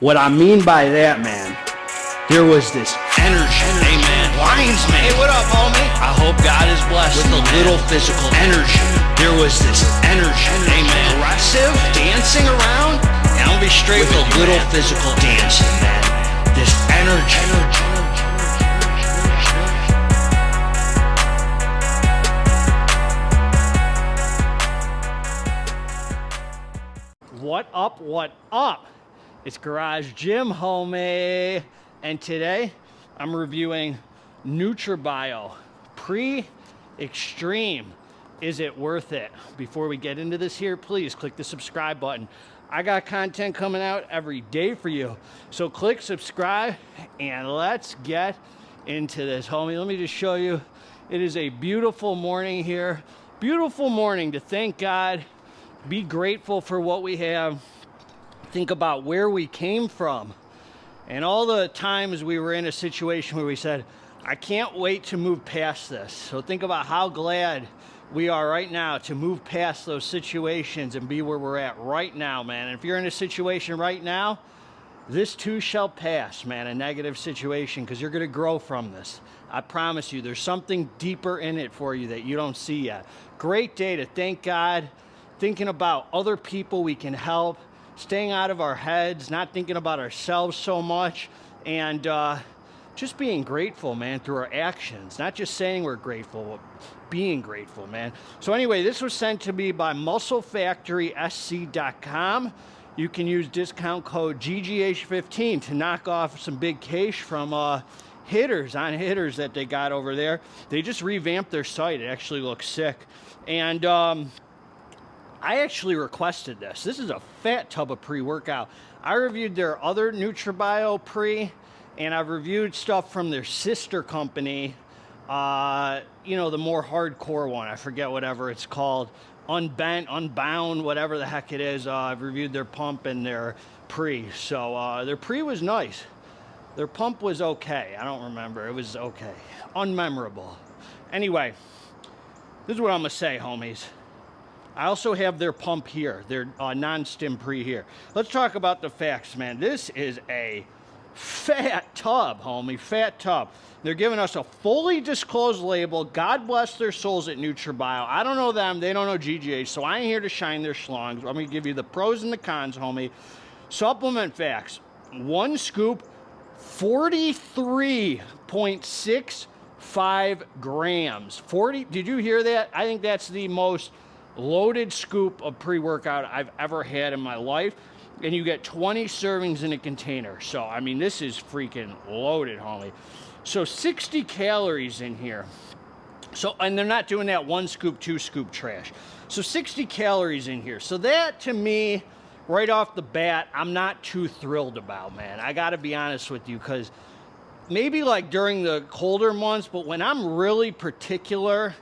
What I mean by that, man, there was this energy. Hey, man, lines, man. Hey, what up, homie? I hope God is blessed with a little physical energy. There was this energy. Hey, man, aggressive, dancing around. And I'll be straight with a little physical dancing, man. This energy. What up, what up? It's Garage Gym, homie. And today, I'm reviewing NutraBio Pre-Extreme. Is it worth it? Before we get into this here, please click the subscribe button. I got content coming out every day for you. So click subscribe and let's get into this, homie. Let me just show you. It is a beautiful morning here. Beautiful morning to thank God. Be grateful for what we have. Think about where we came from and all the times we were in a situation where we said, I can't wait to move past this. So think about how glad we are right now to move past those situations and be where we're at right now, man. And if you're in a situation right now, this too shall pass, man, a negative situation, because you're going to grow from this. I promise you, there's something deeper in it for you that you don't see yet. Great day to thank God, thinking about other people we can help, staying out of our heads, not thinking about ourselves so much, and just being grateful, man, through our actions. Not just saying we're grateful, but being grateful, man. So anyway, this was sent to me by musclefactorysc.com. You can use discount code GGH15 to knock off some big cash from hitters that they got over there. They just revamped their site. It actually looks sick. And I actually requested this. This is a fat tub of pre-workout. I reviewed their other NutraBio pre, and I've reviewed stuff from their sister company, you know, the more hardcore one. I forget whatever it's called. Unbent, Unbound, whatever the heck it is. I've reviewed their pump and their pre. So their pre was nice. Their pump was okay. I don't remember. It was okay. Unmemorable. Anyway, this is what I'm going to say, homies. I also have their pump here, their non-stim pre here. Let's talk about the facts, man. This is a fat tub, homie, fat tub. They're giving us a fully disclosed label. God bless their souls at NutraBio. I don't know them, they don't know GGH, so I ain't here to shine their schlongs. Let me give you the pros and the cons, homie. Supplement facts. One scoop, 43.65 grams. 40, did you hear that? I think that's the most loaded scoop of pre-workout I've ever had in my life, and you get 20 servings in a container. So I mean, this is freaking loaded, homie. So 60 calories in here. So, and they're not doing that one scoop, two scoop trash. So 60 calories in here. So that, to me, right off the bat, I'm not too thrilled about, man. I gotta be honest with you, because maybe like during the colder months, but when I'm really particular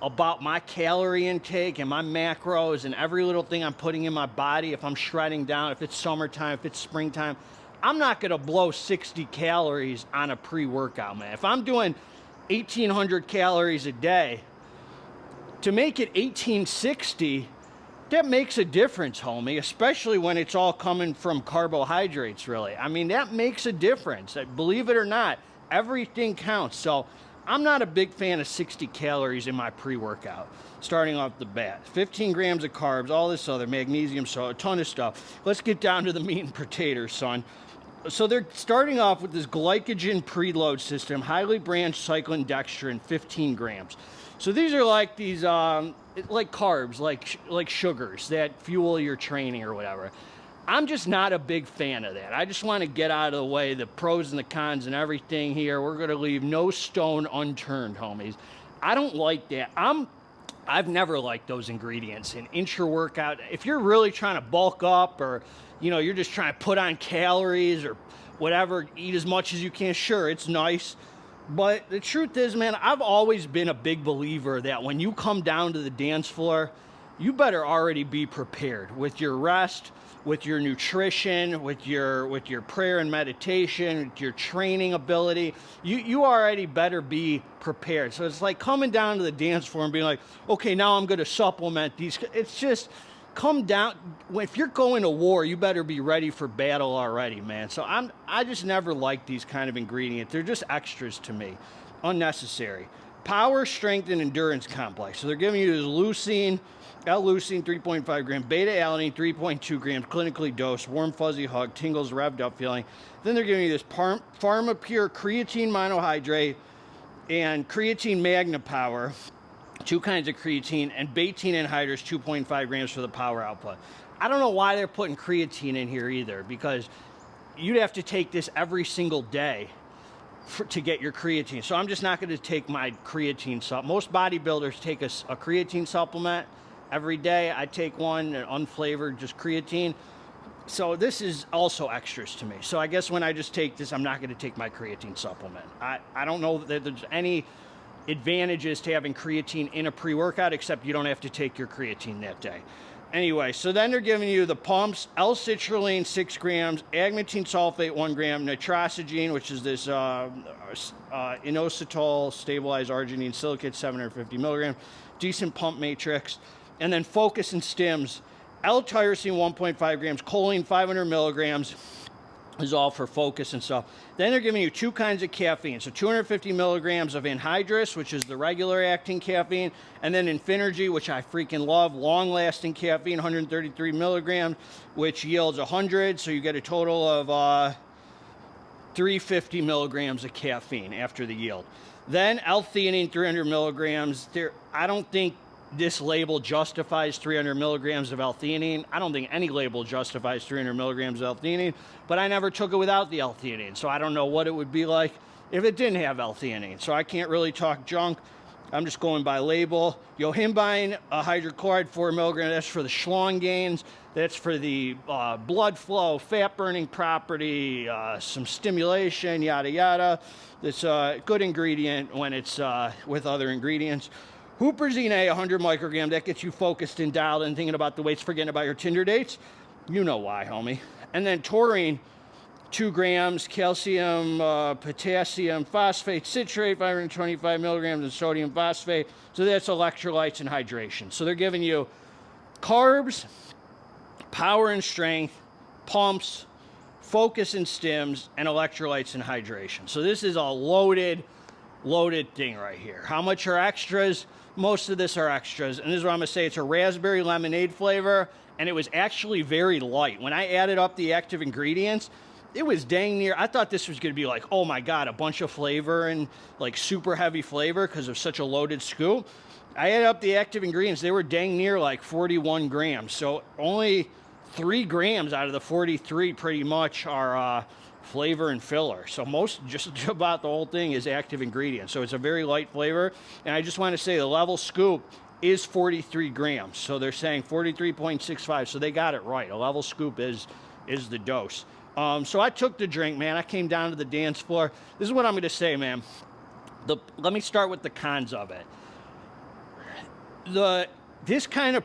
about my calorie intake and my macros and every little thing I'm putting in my body, if I'm shredding down, if it's summertime, if it's springtime, I'm not gonna blow 60 calories on a pre-workout, man. If I'm doing 1,800 calories a day, to make it 1,860, that makes a difference, homie, especially when it's all coming from carbohydrates, really. I mean, that makes a difference. Believe it or not, everything counts. So I'm not a big fan of 60 calories in my pre-workout, starting off the bat. 15 grams of carbs, all this other, magnesium, so a ton of stuff. Let's get down to the meat and potatoes, son. So they're starting off with this glycogen preload system, highly branched cyclin dextrin, 15 grams. So these are like these, like carbs, like sugars that fuel your training or whatever. I'm just not a big fan of that. I just want to get out of the way, the pros and the cons and everything here. We're going to leave no stone unturned, homies. I don't like that. I've never liked those ingredients in intra-workout. If you're really trying to bulk up, or, you know, you're just trying to put on calories or whatever, eat as much as you can, sure, it's nice. But the truth is, man, I've always been a big believer that when you come down to the dance floor, you better already be prepared with your rest, with your nutrition, with your prayer and meditation, with your training ability. You already better be prepared. So it's like coming down to the dance floor and being like, okay, now I'm going to supplement these. It's just, come down. If you're going to war, you better be ready for battle already, man. So I just never like these kind of ingredients. They're just extras to me, unnecessary. Power, strength, and endurance complex. So they're giving you this leucine, L-leucine 3.5 grams, beta-alanine 3.2 grams, clinically dosed, warm fuzzy hug, tingles, revved up feeling. Then they're giving you this Pharma Pure creatine monohydrate and creatine magna power, 2 kinds of creatine, and betaine anhydrous 2.5 grams for the power output. I don't know why they're putting creatine in here either, because you'd have to take this every single day to get your creatine. So I'm just not going to take my creatine supplement. Most bodybuilders take a creatine supplement every day. I take one, an unflavored, just creatine. So this is also extras to me. So I guess when I just take this, I'm not going to take my creatine supplement. I don't know that there's any advantages to having creatine in a pre-workout, except you don't have to take your creatine that day. Anyway, so then they're giving you the pumps, L-citrulline 6 grams, agmatine sulfate 1 gram, nitrosogene, which is this inositol stabilized arginine silicate 750 milligrams, decent pump matrix, and then focus and stims, L-tyrosine 1.5 grams, choline 500 milligrams, is all for focus and stuff. Then they're giving you 2 kinds of caffeine. So 250 milligrams of anhydrous, which is the regular acting caffeine, and then Infinergy, which I freaking love, long-lasting caffeine, 133 milligrams, which yields 100. So you get a total of 350 milligrams of caffeine after the yield. Then L-theanine, 300 milligrams. I don't think this label justifies 300 milligrams of L-theanine. I don't think any label justifies 300 milligrams of L-theanine, but I never took it without the L-theanine, so I don't know what it would be like if it didn't have L-theanine. So I can't really talk junk. I'm just going by label. Yohimbine hydrochloride 4 milligrams. That's for the schlong gains. That's for the blood flow, fat burning property, some stimulation, yada yada. It's a good ingredient when it's with other ingredients. Huperzine A, 100 microgram, that gets you focused and dialed and thinking about the weights, forgetting about your Tinder dates. You know why, homie. And then taurine, 2 grams, calcium, potassium, phosphate, citrate, 525 milligrams, and sodium phosphate. So that's electrolytes and hydration. So they're giving you carbs, power and strength, pumps, focus and stims, and electrolytes and hydration. So this is a loaded thing right here. How much are extras? Most of this are extras, and this is what I'm gonna say. It's a raspberry lemonade flavor, and it was actually very light. When I added up the active ingredients, it was dang near, I thought this was gonna be like, oh my God, a bunch of flavor and like super heavy flavor because of such a loaded scoop. I added up the active ingredients, they were dang near like 41 grams. So only 3 grams out of the 43 pretty much are flavor and filler. So just about the whole thing is active ingredients. So it's a very light flavor. And I just want to say the level scoop is 43 grams. So they're saying 43.65. So they got it right. A level scoop is the dose. So I took the drink, man. I came down to the dance floor. This is what I'm going to say, man. Let me start with the cons of it. This kind of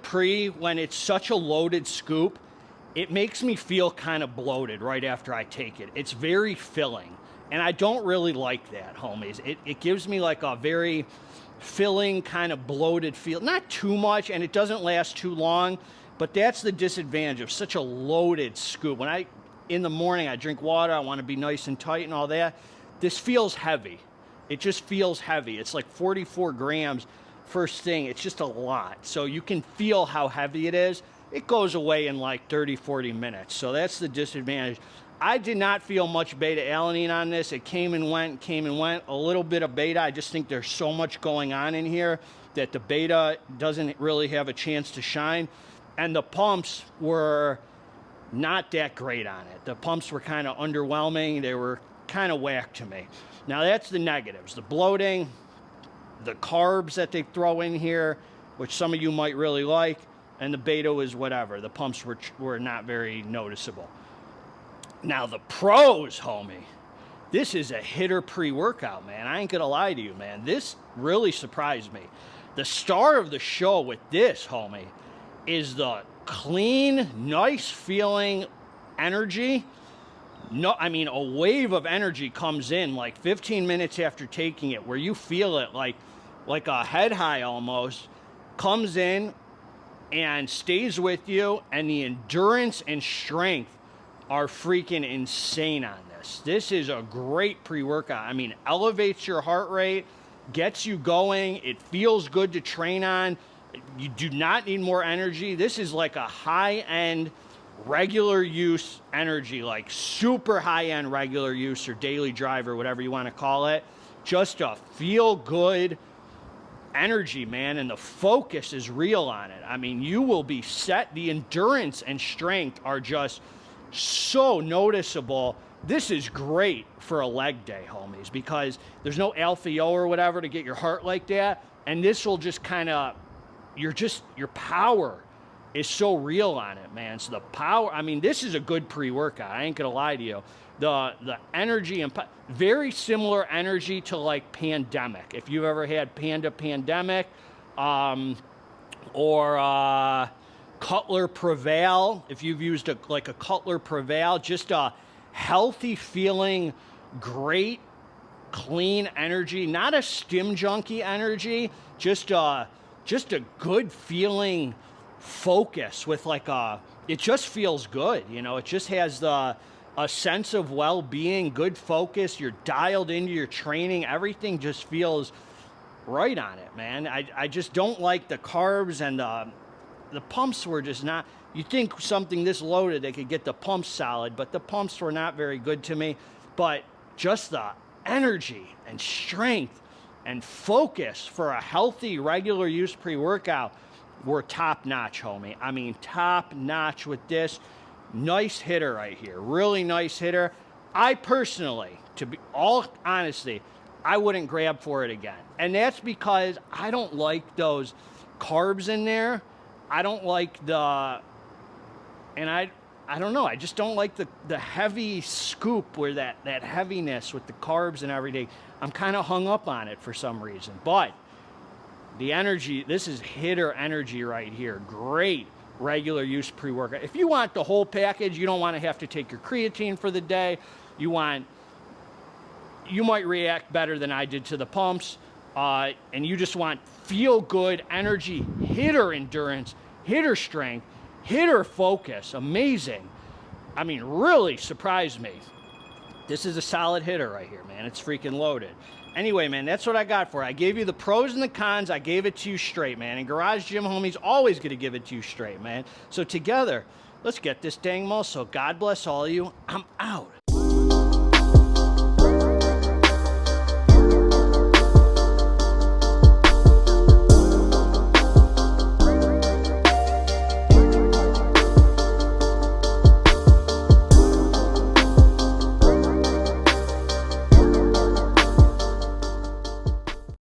when it's such a loaded scoop, it makes me feel kind of bloated right after I take it. It's very filling, and I don't really like that, homies. It gives me like a very filling, kind of bloated feel. Not too much, and it doesn't last too long, but that's the disadvantage of such a loaded scoop. When in the morning, I drink water, I want to be nice and tight and all that. This feels heavy. It just feels heavy. It's like 44 grams first thing. It's just a lot. So you can feel how heavy it is. It goes away in like 30, 40 minutes. So that's the disadvantage. I did not feel much beta-alanine on this. It came and went. A little bit of beta. I just think there's so much going on in here that the beta doesn't really have a chance to shine. And the pumps were not that great on it. The pumps were kind of underwhelming. They were kind of whack to me. Now that's the negatives. The bloating, the carbs that they throw in here, which some of you might really like, and the beta was whatever. The pumps were not very noticeable. Now the pros, homie, this is a hitter pre-workout, man. I ain't gonna lie to you, man. This really surprised me. The star of the show with this, homie, is the clean, nice feeling energy. No, I mean, a wave of energy comes in like 15 minutes after taking it, where you feel it like a head high almost, comes in. and stays with you, and the endurance and strength are freaking insane on this. This is a great pre-workout. I mean, elevates your heart rate, gets you going. It feels good to train on. You do not need more energy. This is like a high-end regular use energy, like super high-end regular use or daily drive or whatever you want to call it. Just a feel-good energy, man, and the focus is real on it. I mean, you will be set. The endurance and strength are just so noticeable. This is great for a leg day, homies, because there's no Alpha-O or whatever to get your heart like that, and this will just kind of, your power is so real on it, man. So the power, I mean, this is a good pre-workout. I ain't gonna lie to you. The energy and very similar energy to like Pandemic. If you've ever had Pandemic, or Cutler Prevail, if you've used a Cutler Prevail, just a healthy feeling, great, clean energy, not a stim junkie energy, just a good feeling focus with like it just feels good, you know. It just has a sense of well-being, good focus. You're dialed into your training. Everything just feels right on it, man. I just don't like the carbs, and the pumps were just not. You think something this loaded, they could get the pumps solid, but the pumps were not very good to me. But just the energy and strength and focus for a healthy, regular use pre-workout were top notch, homie. I mean, top notch with this. Nice hitter right here. Really nice hitter. I personally, to be all honesty, I wouldn't grab for it again. And that's because I don't like those carbs in there. I don't like I don't know, I just don't like the heavy scoop where that heaviness with the carbs and everything. I'm kind of hung up on it for some reason. But the energy, this is hitter energy right here. Great regular use pre-workout. If you want the whole package, you don't want to have to take your creatine for the day. You might react better than I did to the pumps, and you just want feel-good energy, hitter endurance, hitter strength, hitter focus. Amazing. I mean, really surprised me. This is a solid hitter right here, man. It's freaking loaded. Anyway, man, that's what I got for it. I gave you the pros and the cons. I gave it to you straight, man. And Garage Gym Homie's always going to give it to you straight, man. So together, let's get this dang muscle. God bless all of you. I'm out.